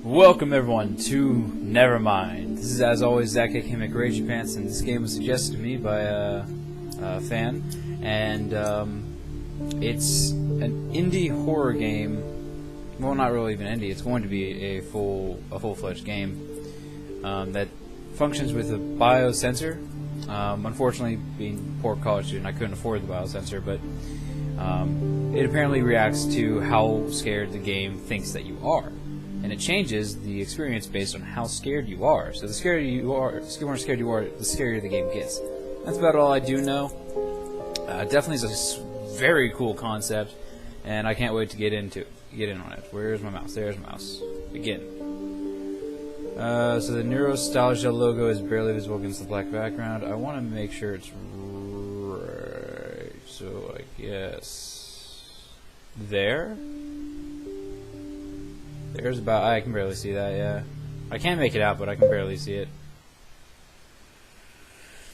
Welcome everyone to Nevermind. This is, as always, Zach aka McRagey Pants, and this game was suggested to me by a fan, and it's an indie horror game. Well, not really even indie. It's going to be a full-fledged game that functions with a biosensor. Unfortunately, being a poor college student, I couldn't afford the biosensor, but it apparently reacts to how scared the game thinks that you are. And it changes the experience based on how scared you are. So the more scared you are, the scarier the game gets. That's about all I do know. Definitely is a very cool concept, and I can't wait to get in on it. Where's my mouse? There's my mouse. Begin. So the Neurostalgia logo is barely visible against the black background. I want to make sure it's right. So I guess there. There's about... I can barely see that, yeah. I can make it out, but I can barely see it.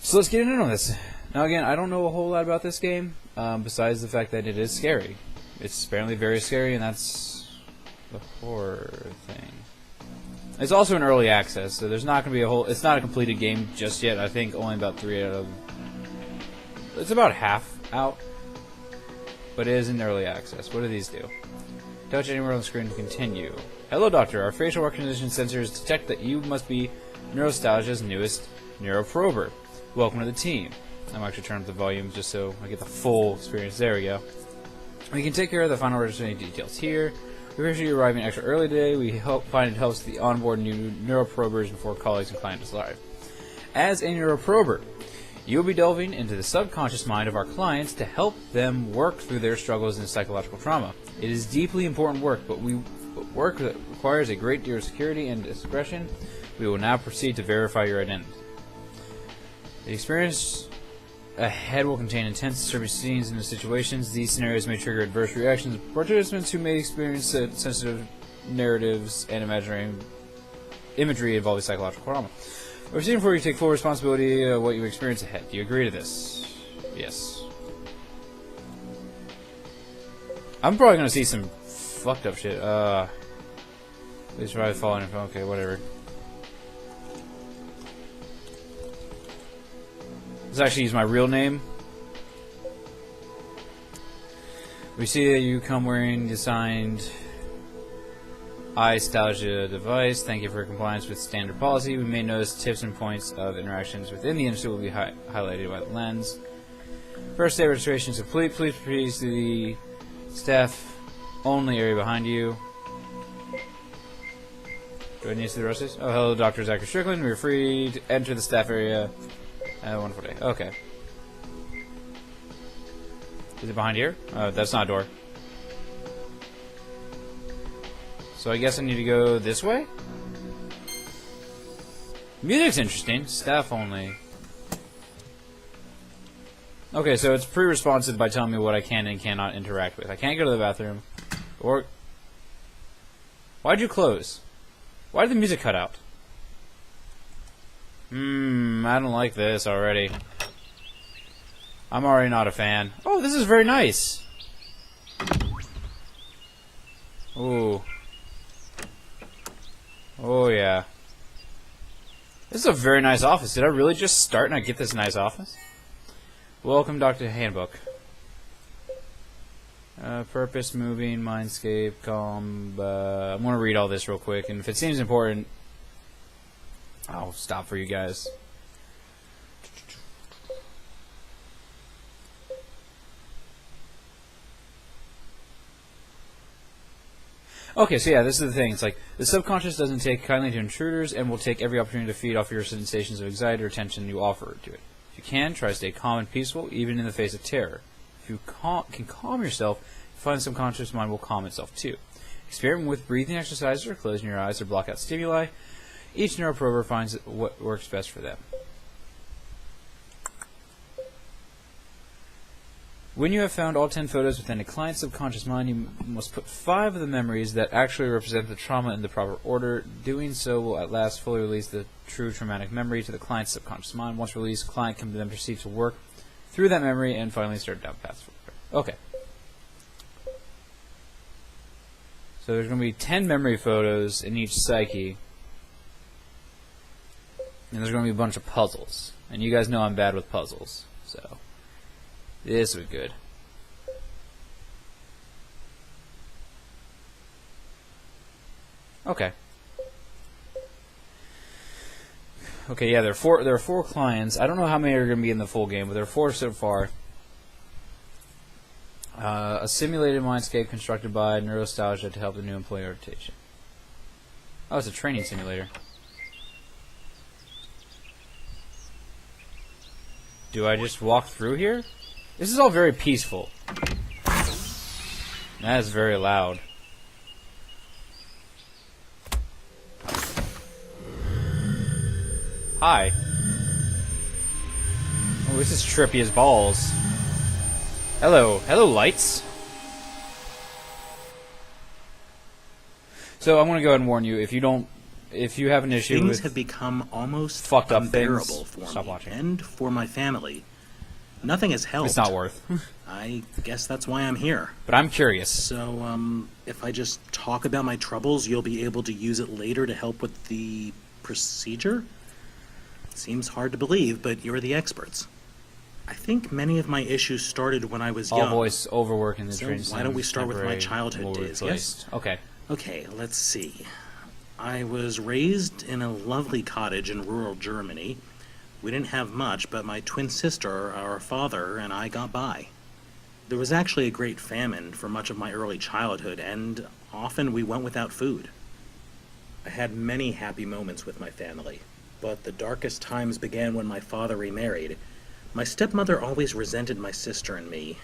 So let's get in on this. Now again, I don't know a whole lot about this game, besides the fact that it is scary. It's apparently very scary, and that's the horror thing. It's also in early access, so there's not going to be a whole... It's not a completed game just yet. I think only about 3 out of... It's about half out. But it is in early access. What do these do? Touch anywhere on the screen to continue. Hello, Doctor. Our facial recognition sensors detect that you must be Neurostalgia's newest neuroprober. Welcome to the team. I'm actually turning up the volume just so I get the full experience. There we go. We can take care of the final registration details here. We appreciate you arriving extra early today. We find it helps the onboard new neuroprobers before colleagues and clients arrive. As a neuroprober, you will be delving into the subconscious mind of our clients to help them work through their struggles and psychological trauma. It is deeply important work, but work that requires a great deal of security and discretion. We will now proceed to verify your identity. The experience ahead will contain intense, disturbing scenes and situations. These scenarios may trigger adverse reactions of participants who may experience sensitive narratives and imagery involving psychological trauma. We're seeing before you take full responsibility of what you experience ahead. Do you agree to this? Yes. I'm probably gonna see some fucked up shit. Please try to follow in. Okay, whatever. Let's actually use my real name. We see that you come wearing the assigned iStalgia device. Thank you for your compliance with standard policy. We may notice tips and points of interactions within the industry will be highlighted by the lens. First day registration is complete. Please proceed to the staff only area behind you. Do I need to see the rest of this? Oh, hello, Dr. Zachary Strickland. We're free to enter the staff area. Have a wonderful day. Okay. Is it behind here? That's not a door. So I guess I need to go this way? Music's interesting. Staff only. Okay, so it's pre-responsive by telling me what I can and cannot interact with. I can't go to the bathroom. Or... Why'd you close? Why did the music cut out? I don't like this already. I'm already not a fan. Oh, this is very nice. Ooh. Oh, yeah. This is a very nice office. Did I really just start and I get this nice office? Welcome, Dr. Handbook. Purpose, moving, mindscape, calm. I'm going to read all this real quick, and if it seems important, I'll stop for you guys. Okay, so yeah, this is the thing. It's like, the subconscious doesn't take kindly to intruders and will take every opportunity to feed off your sensations of anxiety or tension you offer to it. If you can, try to stay calm and peaceful, even in the face of terror. If you can calm yourself, you find the subconscious mind will calm itself too. Experiment with breathing exercises or closing your eyes or block out stimuli. Each neuroprober finds what works best for them. When you have found all 10 photos within a client's subconscious mind, you must put 5 of the memories that actually represent the trauma in the proper order. Doing so will at last fully release the true traumatic memory to the client's subconscious mind. Once released, the client can then proceed to work through that memory and finally start down paths. Okay. So there's going to be 10 memory photos in each psyche. And there's going to be a bunch of puzzles. And you guys know I'm bad with puzzles. So this would be good. Okay. Okay, yeah, there are four clients. I don't know how many are going to be in the full game, but there are 4 so far. A simulated mindscape constructed by Neurostalgia to help the new employee orientation. Oh, it's a training simulator. Do I just walk through here? This is all very peaceful. That is very loud. Hi. Oh, this is trippy as balls. Hello. Hello, lights. So I'm going to go ahead and warn you, if you have an issue Things with have become almost fucked up unbearable things, for me watching. and for my family. Nothing has helped. It's not worth. I guess that's why I'm here. But I'm curious. So, if I just talk about my troubles, you'll be able to use it later to help with the procedure? Seems hard to believe, but you're the experts. I think many of my issues started when I was All young. voice overwork in the So train why don't we start with my temporary childhood will days, replaced. yes? Okay. Okay, let's see. I was raised in a lovely cottage in rural Germany. We didn't have much, but my twin sister, our father, and I got by. There was actually a great famine for much of my early childhood, and often we went without food. I had many happy moments with my family, but the darkest times began when my father remarried. My stepmother always resented my sister and me.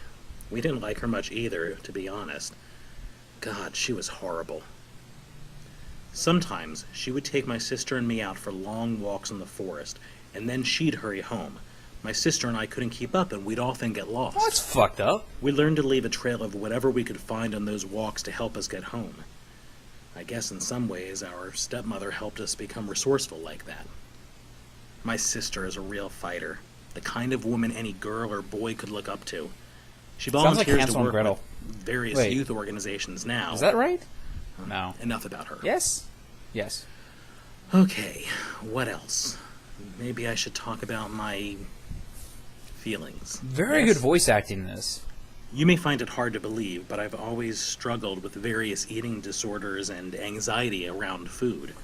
We didn't like her much either, to be honest. God, she was horrible. Sometimes she would take my sister and me out for long walks in the forest, and then she'd hurry home. My sister and I couldn't keep up, and we'd often get lost. Oh, that's fucked up. We learned to leave a trail of whatever we could find on those walks to help us get home. I guess in some ways our stepmother helped us become resourceful like that. My sister is a real fighter, the kind of woman any girl or boy could look up to. She Sounds like volunteers Hansel to and work Gretel. with various Wait. youth organizations now. Is that right? No. Enough about her. Yes? Yes. Okay, what else? Maybe I should talk about my feelings. Very Yes? good voice acting in this. You may find it hard to believe, but I've always struggled with various eating disorders and anxiety around food.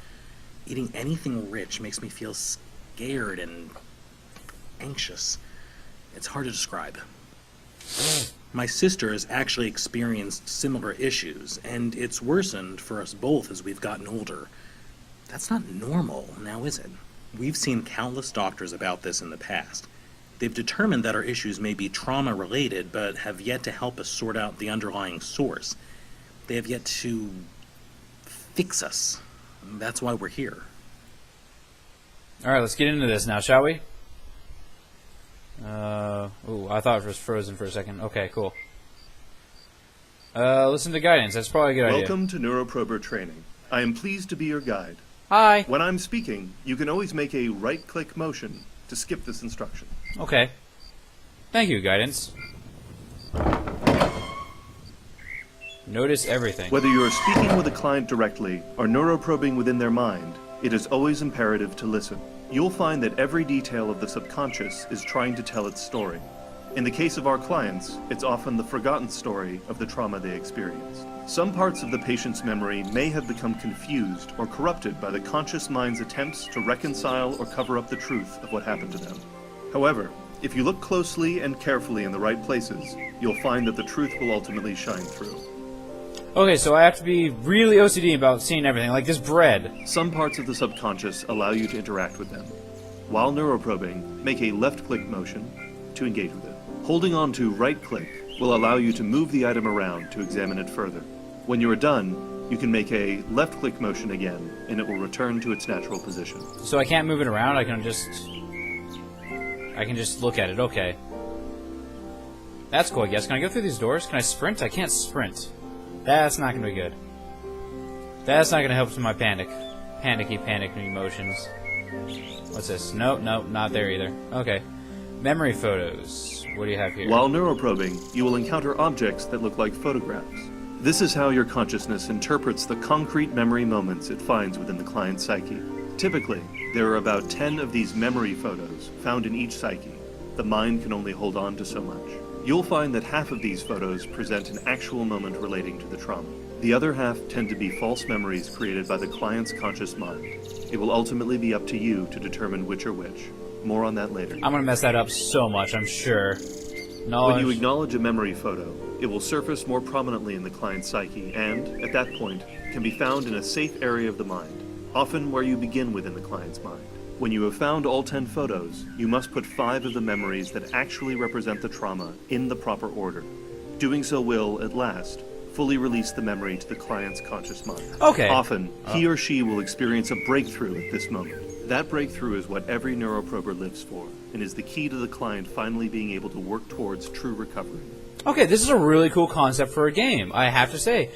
Eating anything rich makes me feel scared and anxious. It's hard to describe. My sister has actually experienced similar issues, and it's worsened for us both as we've gotten older. That's not normal, now is it? We've seen countless doctors about this in the past. They've determined that our issues may be trauma-related, but have yet to help us sort out the underlying source. They have yet to fix us. That's why we're here. Alright, let's get into this now, shall we? Ooh, I thought it was frozen for a second. Okay, cool. Listen to guidance. That's probably a good idea. Welcome to Neuroprober Training. I am pleased to be your guide. Hi. When I'm speaking, you can always make a right-click motion to skip this instruction. Okay. Thank you, guidance. Notice everything. Whether you are speaking with a client directly or neuroprobing within their mind, it is always imperative to listen. You'll find that every detail of the subconscious is trying to tell its story. In the case of our clients, it's often the forgotten story of the trauma they experienced. Some parts of the patient's memory may have become confused or corrupted by the conscious mind's attempts to reconcile or cover up the truth of what happened to them. However, if you look closely and carefully in the right places, you'll find that the truth will ultimately shine through. Okay, so I have to be really OCD about seeing everything, like this bread. Some parts of the subconscious allow you to interact with them. While neuroprobing, make a left-click motion to engage with it. Holding on to right-click will allow you to move the item around to examine it further. When you are done, you can make a left-click motion again, and it will return to its natural position. So I can't move it around, I can just look at it, okay. That's cool, I guess. Can I go through these doors? Can I sprint? I can't sprint. That's not gonna be good. That's not gonna help with my panicky emotions. What's this? Nope, not there either. Okay. Memory photos. What do you have here? While neuroprobing, you will encounter objects that look like photographs. This is how your consciousness interprets the concrete memory moments it finds within the client's psyche. Typically, there are about 10 of these memory photos found in each psyche. The mind can only hold on to so much. You'll find that half of these photos present an actual moment relating to the trauma. The other half tend to be false memories created by the client's conscious mind. It will ultimately be up to you to determine which are which. More on that later. I'm gonna mess that up so much, I'm sure. When you acknowledge a memory photo, it will surface more prominently in the client's psyche and, at that point, can be found in a safe area of the mind, often where you begin within the client's mind. When you have found all 10 photos, you must put 5 of the memories that actually represent the trauma in the proper order. Doing so will, at last, fully release the memory to the client's conscious mind. Okay. Often, he or she will experience a breakthrough at this moment. That breakthrough is what every neuroprober lives for, and is the key to the client finally being able to work towards true recovery. Okay, this is a really cool concept for a game, I have to say.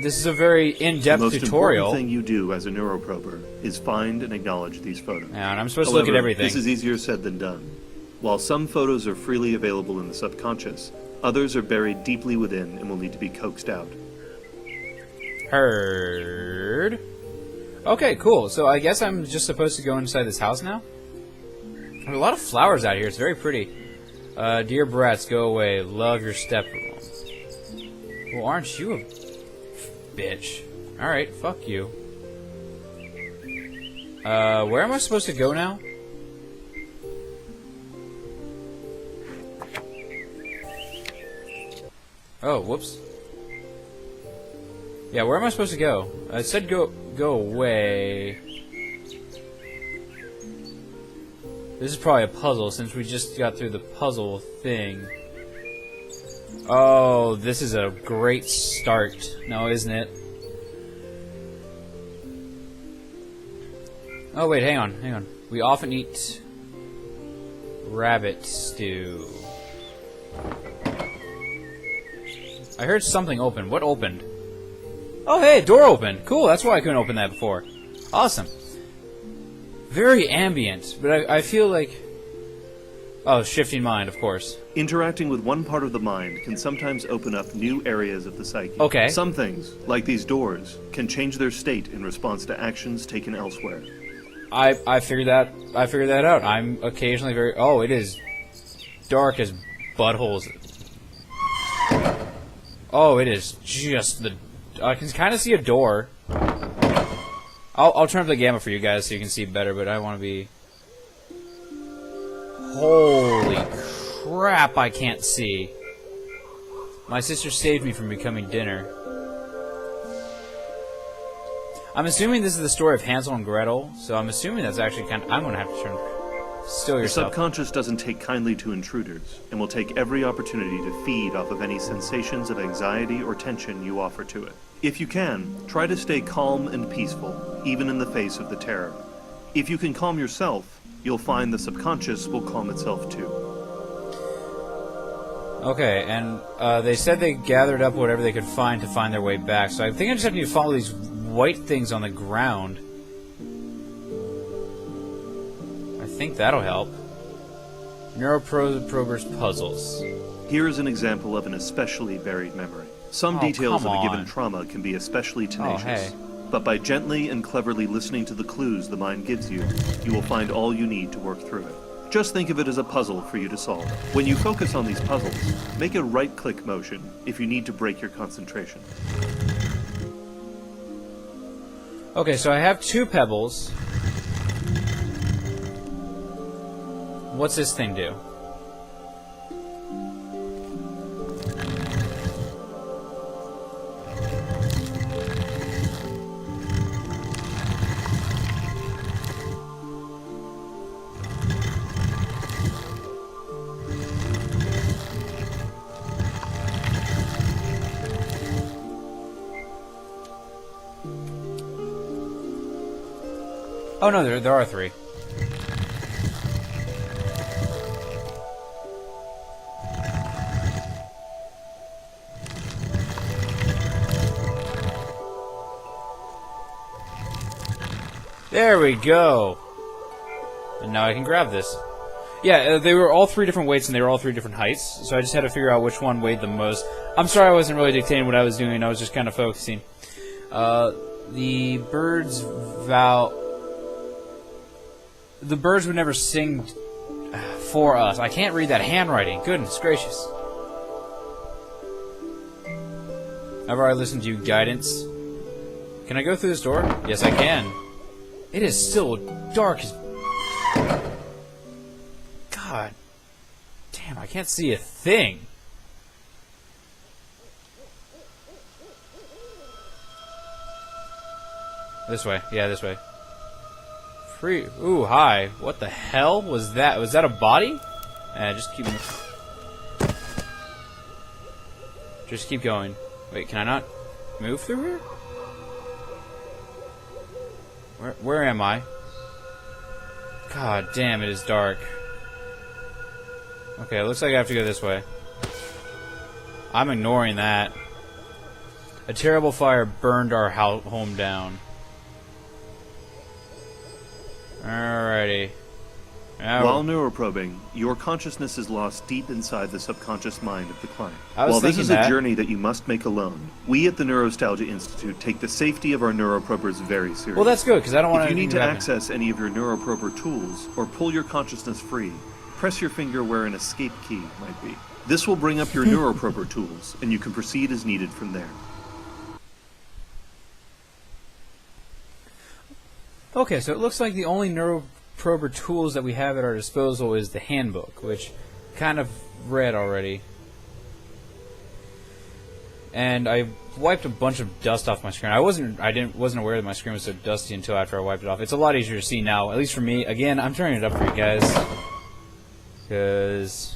This is a very in-depth The most tutorial. important thing you do as a neuroprober is find and acknowledge these photos. And I'm supposed to look at everything. This is easier said than done. While some photos are freely available in the subconscious, others are buried deeply within and will need to be coaxed out. Heard. Okay, cool. So I guess I'm just supposed to go inside this house now? There are a lot of flowers out here. It's very pretty. Dear brats, go away. Love your step. Well, aren't you a bitch? Alright, fuck you. Where am I supposed to go now? Oh, whoops. Yeah, where am I supposed to go? I said go away. This is probably a puzzle, since we just got through the puzzle thing. Oh, this is a great start. No, isn't it? Oh, wait, hang on. We often eat rabbit stew. I heard something open. What opened? Oh, hey, a door opened. Cool, that's why I couldn't open that before. Awesome. Very ambient, but I feel like... Oh, shifting mind, of course. Interacting with one part of the mind can sometimes open up new areas of the psyche. Okay. Some things, like these doors, can change their state in response to actions taken elsewhere. I figured that out. I'm occasionally very... Oh, it is dark as buttholes. Oh, it is just the... I can kind of see a door. I'll turn up the gamma for you guys so you can see better, but I want to be... Holy crap, I can't see. My sister saved me from becoming dinner. I'm assuming this is the story of Hansel and Gretel, so I'm assuming that's actually kind of... I'm going to have to turn... Still Your yourself. subconscious doesn't take kindly to intruders, and will take every opportunity to feed off of any sensations of anxiety or tension you offer to it. If you can, try to stay calm and peaceful, even in the face of the terror. If you can calm yourself, you'll find the subconscious will calm itself too. Okay, and they said they gathered up whatever they could find to find their way back, so I think I just have to follow these white things on the ground. I think that'll help. Neuroprober's puzzles. Here is an example of an especially buried memory. Some details come of a given on. trauma can be especially tenacious. hey. But by gently and cleverly listening to the clues the mind gives you, you will find all you need to work through it. Just think of it as a puzzle for you to solve. When you focus on these puzzles, make a right-click motion if you need to break your concentration. Okay, so I have 2 pebbles. What's this thing do? Oh no, there are 3. There we go. And now I can grab this. Yeah, they were all 3 different weights and they were all 3 different heights, so I just had to figure out which one weighed the most. I'm sorry I wasn't really dictating what I was doing, I was just kind of focusing. The birds The birds would never sing for us. I can't read that handwriting. Goodness gracious. I've already listened to you, guidance. Can I go through this door? Yes, I can. It is still dark as... God. Damn, I can't see a thing. This way. Yeah, this way. Free. Ooh, hi. What the hell was that? Was that a body? Just keep... Just keep going. Wait, can I not move through here? Where am I? God damn, it is dark. Okay, it looks like I have to go this way. I'm ignoring that. A terrible fire burned our home down. Alrighty. Now While neuroprobing, your consciousness is lost deep inside the subconscious mind of the client. I was While this thinking is that. a journey that you must make alone, we at the Neurostalgia Institute take the safety of our neuroprobers very seriously. Well, that's good, because I don't want If you need to happen. access any of your neuroprober tools or pull your consciousness free, press your finger where an escape key might be. This will bring up your neuroprober tools, and you can proceed as needed from there. Okay, so it looks like the only neuroprober tools that we have at our disposal is the handbook, which kind of read already. And I wiped a bunch of dust off my screen. I wasn't aware that my screen was so dusty until after I wiped it off. It's a lot easier to see now, at least for me. Again, I'm turning it up for you guys. Because...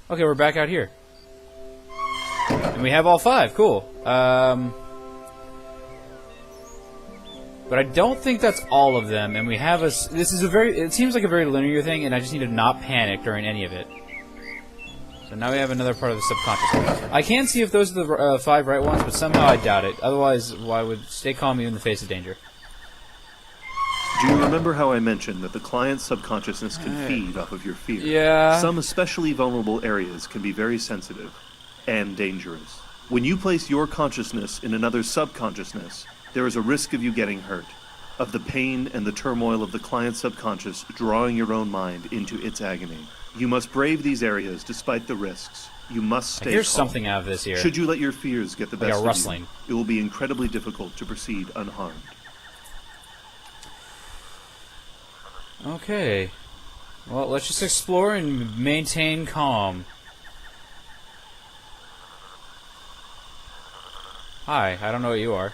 Okay, we're back out here. And we have all 5. Cool. But I don't think that's all of them. And we have a... This is a very... It seems like a very linear thing, and I just need to not panic during any of it. So now we have another part of the subconscious. I can see if those are the 5 right ones, but somehow I doubt it. Otherwise, I would stay calm even in the face of danger. Do you remember how I mentioned that the client's subconsciousness can feed off of your fear? Yeah. Some especially vulnerable areas can be very sensitive and dangerous. When you place your consciousness in another's subconsciousness, there is a risk of you getting hurt, of the pain and the turmoil of the client's subconscious drawing your own mind into its agony. You must brave these areas despite the risks. You must stay Here's calm. something out of this here. Should you let your fears get the Like a best of rustling. you, it will be incredibly difficult to proceed unharmed. Okay. Well, let's just explore and maintain calm. Hi, I don't know what you are.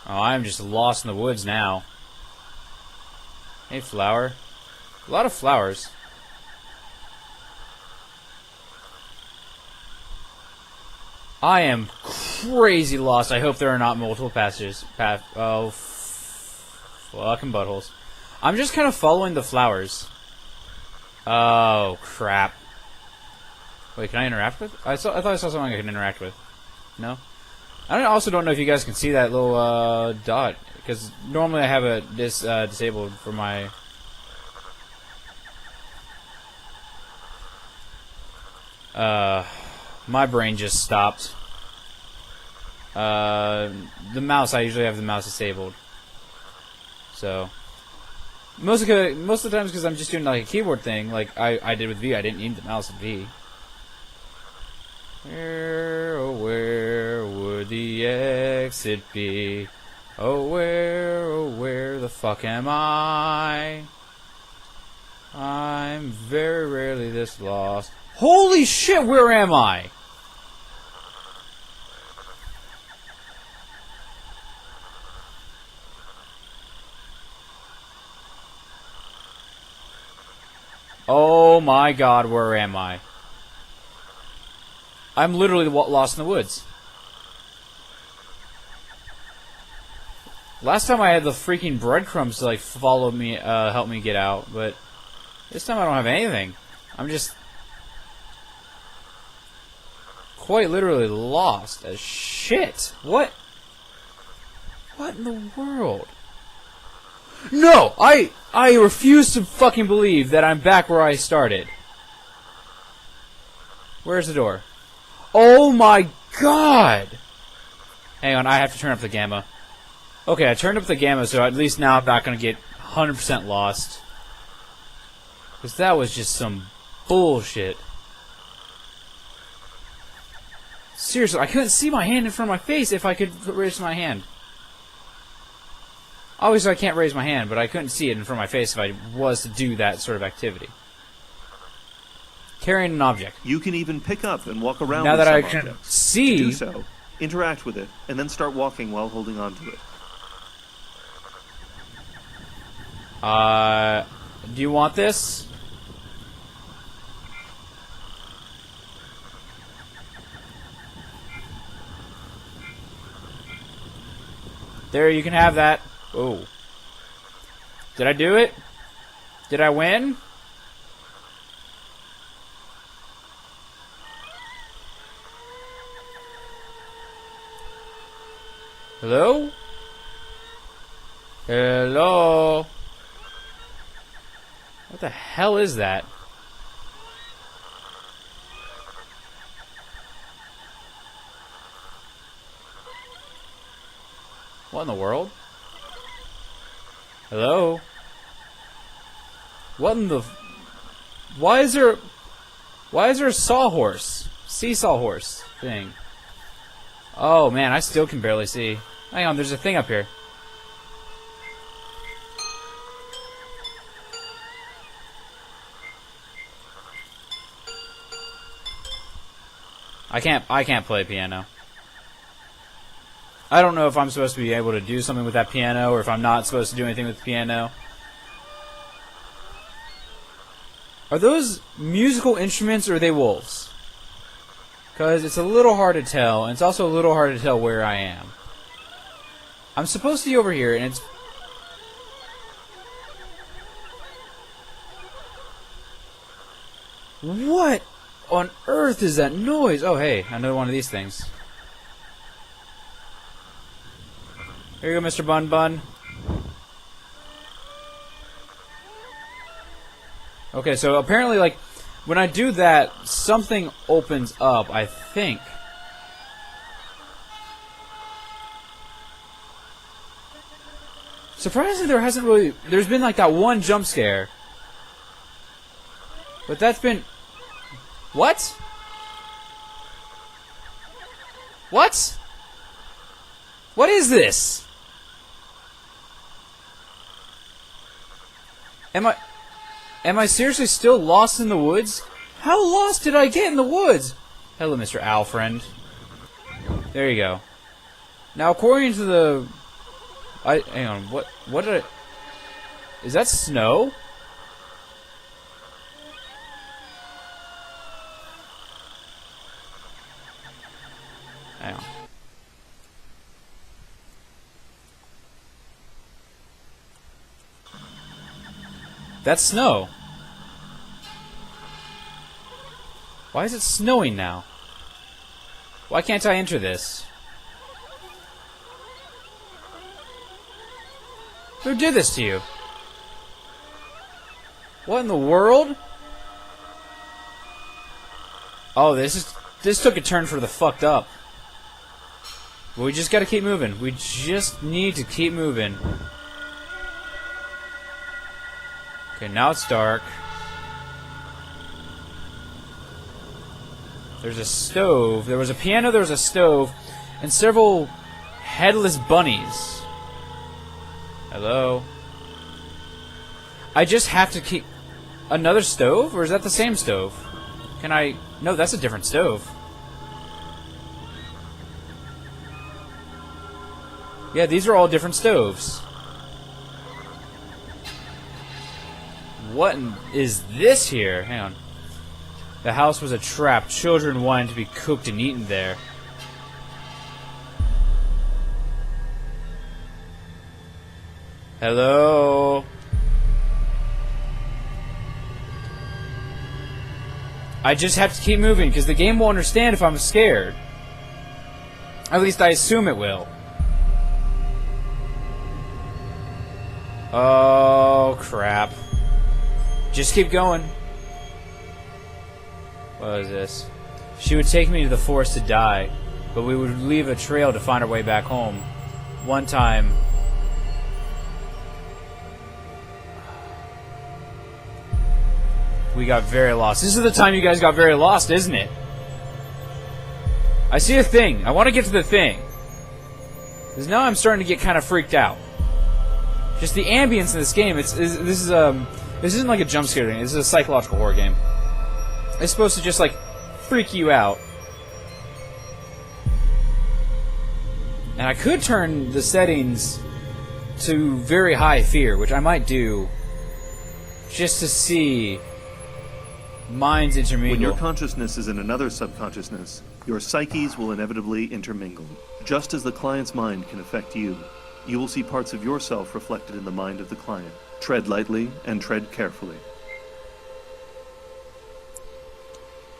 Oh, I'm just lost in the woods now. Hey, flower. A lot of flowers. I am crazy lost. I hope there are not multiple passages. Oh, fucking buttholes. I'm just kind of following the flowers. Oh, crap. Wait, can I interact with? I thought I saw something I could interact with. No? I also don't know if you guys can see that little dot, because normally I have it disabled for my... my brain just stopped. The mouse, I usually have the mouse disabled. So... Most of the times because I'm just doing like a keyboard thing, like I did with V, I didn't need the mouse with V. Where, oh where would the exit be? Oh where the fuck am I? I'm very rarely this lost. Holy shit, where am I? Oh my god, where am I? I'm literally lost in the woods. Last time I had the freaking breadcrumbs to like follow me, help me get out, but this time I don't have anything. I'm just quite literally lost as shit. What What in the world? No! I refuse to fucking believe that I'm back where I started. Where's the door? Oh my god! Hang on, I have to turn up the gamma. Okay, I turned up the gamma, so at least now I'm not going to get 100% lost. Because that was just some bullshit. Seriously, I couldn't see my hand in front of my face if I could raise my hand. Obviously, I can't raise my hand, but I couldn't see it in front of my face if I was to do that sort of activity. Carrying an object. You can even pick up and walk around Now with that I some can objects. see... To do so, interact with it, and then start walking while holding onto it. Do you want this? There, you can have that. Oh. Did I do it? Did I win? Hello? Hello? What the hell is that? What in the world? Hello? What in the... Why is there a sawhorse? Seesaw horse thing. Oh man, I still can barely see. Hang on, there's a thing up here. I can't play piano. I don't know if I'm supposed to be able to do something with that piano or if I'm not supposed to do anything with the piano. Are those musical instruments or are they wolves? Because it's a little hard to tell, and it's also a little hard to tell where I am. I'm supposed to be over here, and it's... What on earth is that noise? Oh, hey, another one of these things. Here you go, Mr. Bun Bun. Okay, so apparently, like, when I do that, something opens up, I think. Surprisingly, there's been like that one jump scare. But that's been... What? What? What is this? Am I seriously still lost in the woods? How lost did I get in the woods? Hello, Mr. Owl friend. There you go. Now, according to the... hang on, what did I... Is that snow? Hang on. That's snow. Why is it snowing now? Why can't I enter this? Who did this to you? What in the world? Oh, this took a turn for the fucked up. But we just gotta keep moving. We just need to keep moving. Okay, now it's dark. There's a stove. There was a piano, there was a stove, and several headless bunnies. Hello? I just have to keep... Another stove? Or is that the same stove? Can I... No, that's a different stove. Yeah, these are all different stoves. What is this here? Hang on. The house was a trap. Children wanted to be cooked and eaten there. Hello? I just have to keep moving because the game will understand if I'm scared. At least I assume it will. Oh, crap. Just keep going. What is this? She would take me to the forest to die, but we would leave a trail to find our way back home. One time... we got very lost. This is the time you guys got very lost, isn't it? I see a thing. I want to get to the thing. Because now I'm starting to get kind of freaked out. Just the ambience in this game. This isn't like a jump scare thing. This is a psychological horror game. It's supposed to just like freak you out. And I could turn the settings to very high fear, which I might do, just to see minds intermingle. When your consciousness is in another subconsciousness, your psyches will inevitably intermingle. Just as the client's mind can affect you, you will see parts of yourself reflected in the mind of the client. Tread lightly and tread carefully.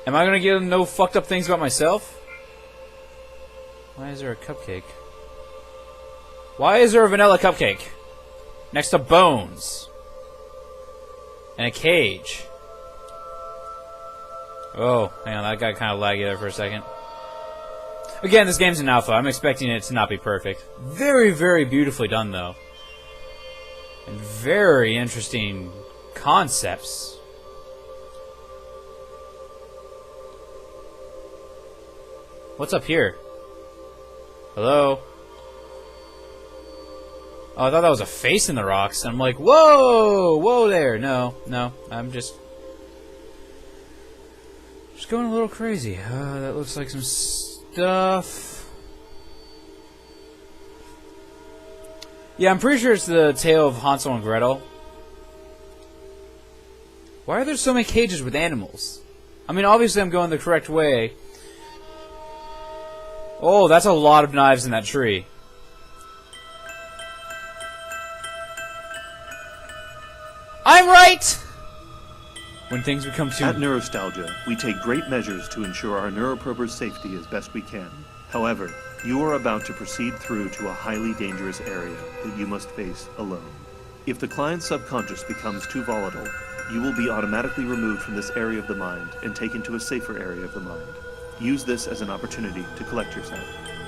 Am I gonna get no fucked up things about myself? Why is there a cupcake? Why is there a vanilla cupcake? Next to bones. And a cage. Oh, hang on, that got kind of laggy there for a second. Again, this game's an alpha. I'm expecting it to not be perfect. Very, very beautifully done, though. And very interesting concepts. What's up here? Hello? Oh, I thought that was a face in the rocks. And I'm like, whoa! Whoa there! No, I'm just going a little crazy. That looks like some stuff. Yeah, I'm pretty sure it's the tale of Hansel and Gretel. Why are there so many cages with animals? I mean, obviously I'm going the correct way. Oh, that's a lot of knives in that tree. I'm right! When things become too... At Neurostalgia, we take great measures to ensure our neuroprober's safety as best we can. However, you are about to proceed through to a highly dangerous area that you must face alone. If the client's subconscious becomes too volatile, you will be automatically removed from this area of the mind and taken to a safer area of the mind. Use this as an opportunity to collect yourself.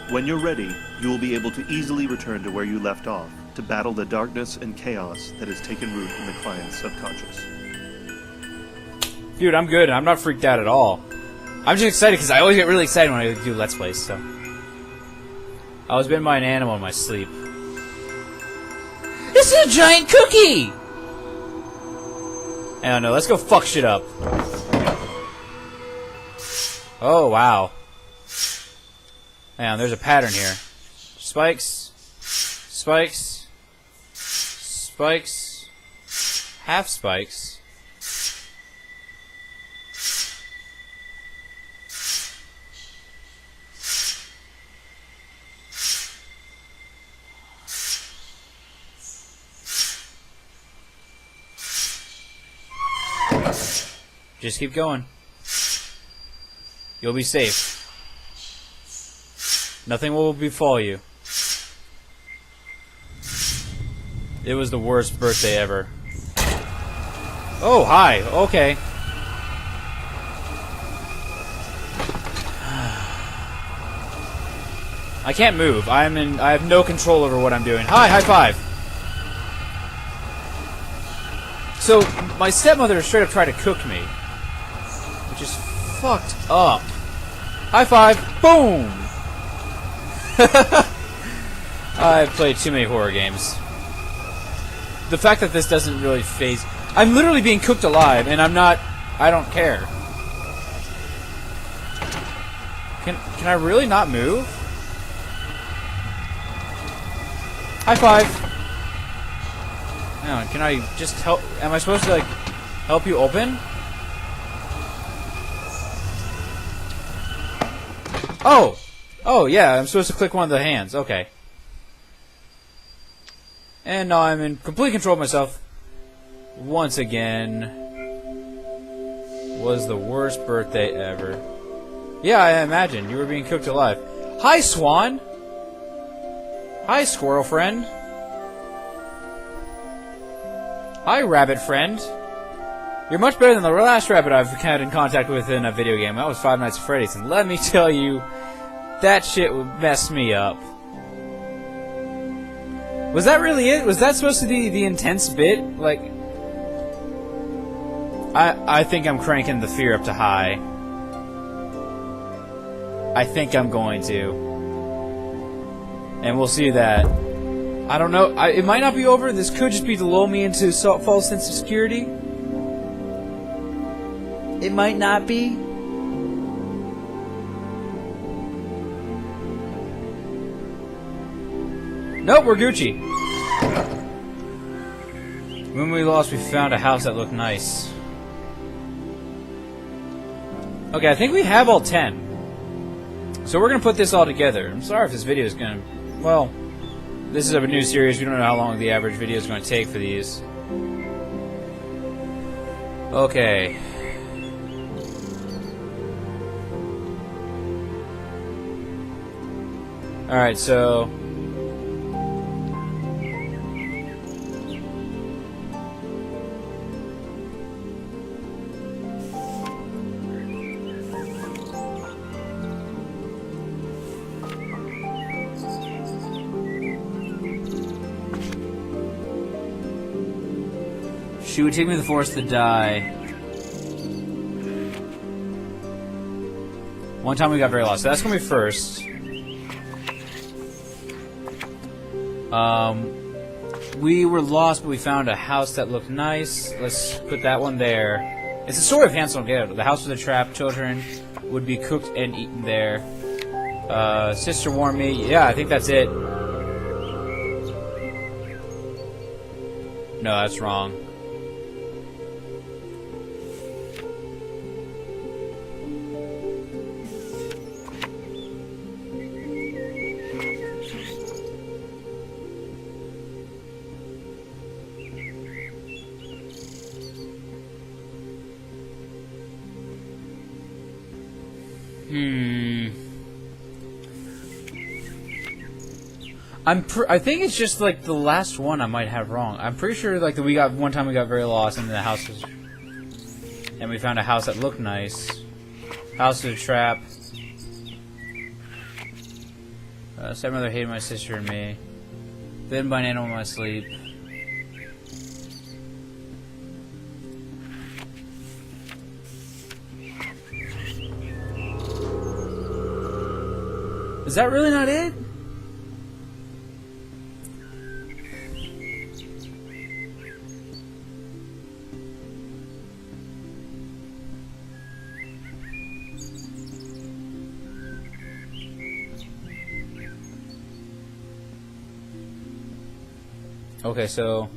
When you're ready, you will be able to easily return to where you left off to battle the darkness and chaos that has taken root in the client's subconscious. Dude, I'm good. I'm not freaked out at all. I'm just excited because I always get really excited when I do Let's Plays, so... I was bitten by an animal in my sleep. This is a giant cookie! I don't know, let's go fuck shit up. Oh, wow. Hang on, there's a pattern here. Spikes. Spikes. Spikes. Half spikes. Just keep going. You'll be safe. Nothing will befall you. It was the worst birthday ever. Oh, hi. Okay. I can't move. I have no control over what I'm doing. Hi, high five. So, my stepmother straight up tried to cook me. Which is fucked up. High five. Boom! I've played too many horror games. The fact that this doesn't really phase... I'm literally being cooked alive, and I'm not... I don't care. Can I really not move? High five! Hang on, can I just help... Am I supposed to, like, help you open? Oh! Oh, yeah, I'm supposed to click one of the hands. Okay. And now I'm in complete control of myself. Once again. Was the worst birthday ever. Yeah, I imagine. You were being cooked alive. Hi, Swan! Hi, squirrel friend. Hi, rabbit friend. You're much better than the last rabbit I've had in contact with in a video game. That was Five Nights at Freddy's, and let me tell you, that shit would mess me up. Was that really it? Was that supposed to be the intense bit? Like, I think I'm cranking the fear up to high. I think I'm going to. And we'll see that. I don't know. It might not be over. This could just be to lull me into false sense of security. It might not be. Nope, we're Gucci. When we lost, we found a house that looked nice. Okay, I think we have all 10. So we're going to put this all together. I'm sorry if this video is going to... Well, this is a new series. We don't know how long the average video is going to take for these. Okay. Alright, so... She would take me to the forest to die. One time we got very lost. So that's gonna be first. We were lost, but we found a house that looked nice. Let's put that one there. It's the story of Hansel and Gretel. The house where the trapped children would be cooked and eaten there. Sister warned me. Yeah, I think that's it. No, that's wrong. I think it's just like the last one I might have wrong. I'm pretty sure like that one time we got very lost and the house was, and we found a house that looked nice. House of a trap. Stepmother hated my sister and me. Bitten by an animal in my sleep. Is that really not it? Okay, so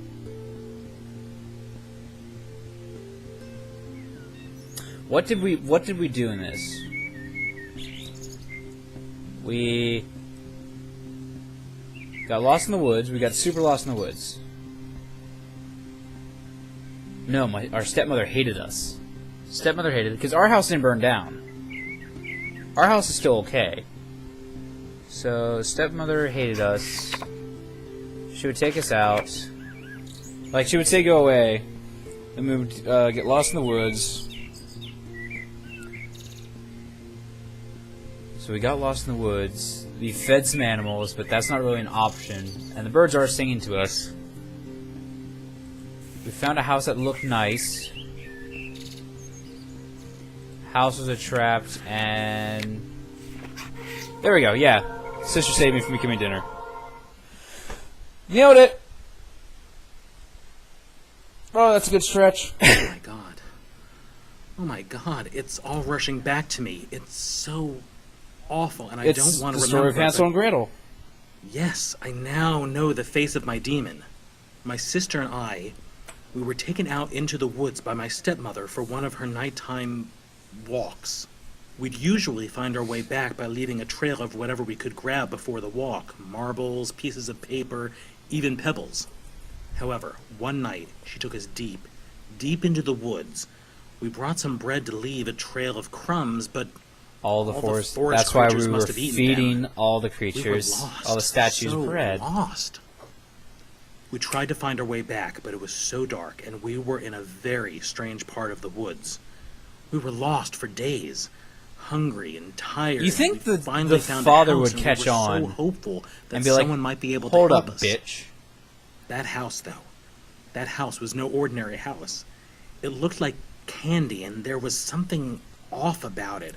what did we do in this? We got lost in the woods. We got super lost in the woods. No, our stepmother hated us. Stepmother hated it because our house didn't burn down. Our house is still okay. So stepmother hated us. She would take us out. Like she would say, "Go away," and we would get lost in the woods. So we got lost in the woods. We fed some animals, but that's not really an option. And the birds are singing to us. We found a house that looked nice. House was trapped, and there we go. Yeah, sister saved me from becoming dinner. Nailed it. Oh, that's a good stretch. Oh my god. Oh my god, it's all rushing back to me. It's so awful, and I don't want to remember. It's the story of Hansel and Gretel. Yes, I now know the face of my demon. My sister and I, we were taken out into the woods by my stepmother for one of her nighttime walks. We'd usually find our way back by leaving a trail of whatever we could grab before the walk. Marbles, pieces of paper, even pebbles. However, one night, she took us deep, deep into the woods. We brought some bread to leave a trail of crumbs, but all the forest that's why we were feeding all the creatures, we were lost, all the statues so bread. Lost. We tried to find our way back, but it was so dark, and we were in a very strange part of the woods. We were lost for days, hungry and tired. You think we the finally found father a house, would and catch we were on so hopeful that and be like, someone might be able to hold help up, us. bitch. That house, though, that house was no ordinary house. It looked like candy, and there was something off about it.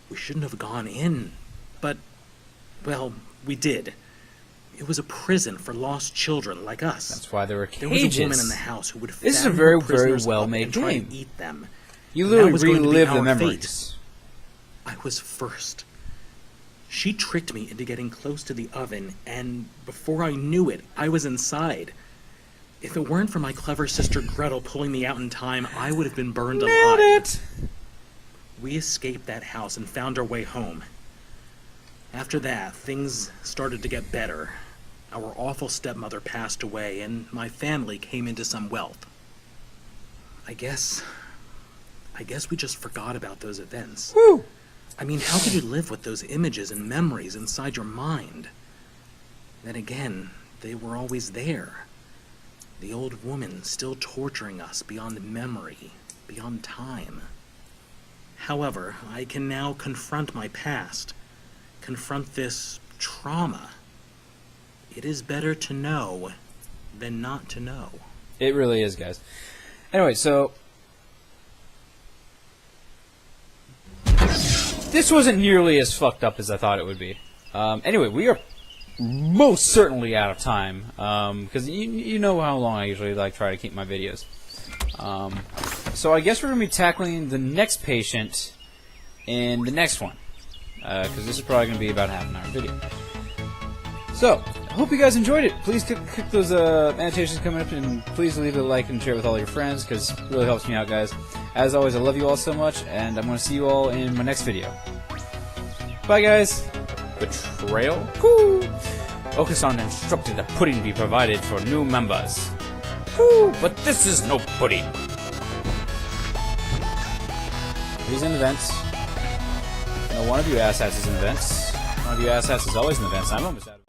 We shouldn't have gone in, but, well, we did. It was a prison for lost children like us. That's why there were There was a cages. woman in the house who would This is a fatten very, her very prisoners up well-made and try game. to eat them. You That literally was going to be relive the our memories. I was first. She tricked me into getting close to the oven, and before I knew it, I was inside. If it weren't for my clever sister Gretel pulling me out in time, I would have been burned alive. Nailed it! We escaped that house and found our way home. After that, things started to get better. Our awful stepmother passed away, and my family came into some wealth. I guess we just forgot about those events. Woo! I mean, how could you live with those images and memories inside your mind? Then again, they were always there. The old woman still torturing us beyond memory, beyond time. However, I can now confront my past, confront this trauma. It is better to know than not to know. It really is, guys. Anyway, so this wasn't nearly as fucked up as I thought it would be. Anyway, we are most certainly out of time, because you know how long I usually try to keep my videos. So I guess we're going to be tackling the next patient in the next one, because this is probably going to be about half an hour video. So, I hope you guys enjoyed it. Please click those annotations coming up, and please leave a like and share with all your friends, because it really helps me out, guys. As always, I love you all so much, and I'm going to see you all in my next video. Bye, guys. Betrayal? Woo! Okusan instructed that pudding be provided for new members. Woo! But this is no pudding. He's in events. No, one of you asshats is in events. One of you asshats is always in events. I'm almost out of